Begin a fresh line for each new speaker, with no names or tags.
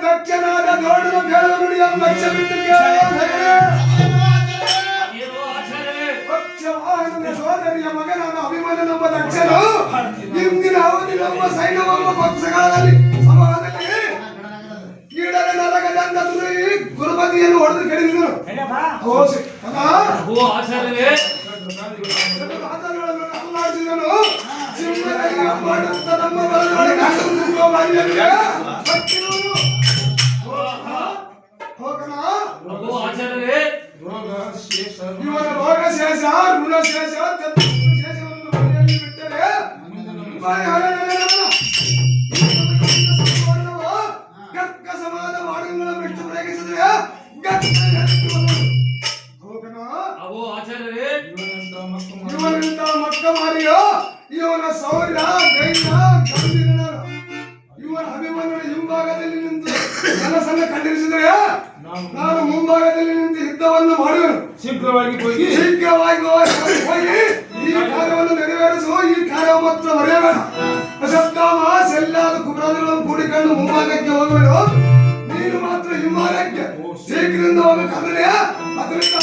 ದಕ್ಷನಾದ ಗೌಡನ ಬೇಡದ ನುಡಿಯ ಲಕ್ಷ್ಯ ಬಿಟ್ಟು ಪಕ್ಷವಾಹನ ಸೋದರಿಯ ಮಗನಾದ ಅಭಿಮನ್ಯನೆಂಬ ದಕ್ಷನು ಇಂದಿನ ಅವಧಿ ನಮ್ಮ ಸೈನ್ಯವೆಂಬ ಪಕ್ಷಗಳಲ್ಲಿ ಸಮಾಜದಲ್ಲಿ ಈಡರ ನರಕದಂಡ ಗುರುಪತಿಯನ್ನು ಹೊಡೆದು ಕೆಡಿಸಿದನು. ಅಲ್ಲಾಡಿಸಿದನು. ಸಿಂಹದಲ್ಲಿ ಅಪ್ಪಾಡುತ್ತ ನಮ್ಮ ಬಲದೊಳಗೆ ಹಾಕಿಕೊಳ್ಳುವ ಬಾರಿಯಲ್ಲಿ ಇವನ ರೋಗ ಶೇಷ ಋಣ ಶೇಷ ಶೇಷವನ್ನು ಮನೆಯಲ್ಲಿ ಬಿಟ್ಟರೆ ಗರ್ಕ ಸಮಾನ ವಾಣಗಳ ಬಿಟ್ಟು ಪ್ರಯೋಗಿಸಿದ್ರೆ ಇವನಿಂದ ಮಕ್ಕ ಮಾರಿಯೋ ಇವನ ಸೌರ್ಯ ಗೈನ ಗಂಭೀರ ಇವನ ಅಭಿಮನ್ಯನ ಹಿಂಭಾಗದಲ್ಲಿ ನಿಂತು ಕನಸನ್ನು ಖಂಡಿಸಿದರೆ ನಾನು ಮುಂಭಾಗದಲ್ಲಿ ನಿಂತು ಯುದ್ಧವನ್ನು ಮಾಡುವೆನು. ಶೀಘ್ರವಾಗಿ ಹೋಗಿ ಈ ಕಾರ್ಯವನ್ನು ನೆರವೇರಿಸುವ ಈ ಕಾರ್ಯ ಮಾತ್ರ ಮರೆಯಬೇಡ. ಅಶಬ್ದಾಮ ಸೆಲ್ಲಾದ ಕುಬ್ರಾದಿಗಳನ್ನು ಕೂಡಿಕೊಂಡು ಮುಂಭಾಗಕ್ಕೆ ಹೋಗುವೆನು. ನೀನು ಮಾತ್ರ ಹಿಂಭಾಗಕ್ಕೆ ಶೀಘ್ರದಿಂದ ಹೋಗಬೇಕಾದರೆ ಅದರಿಂದ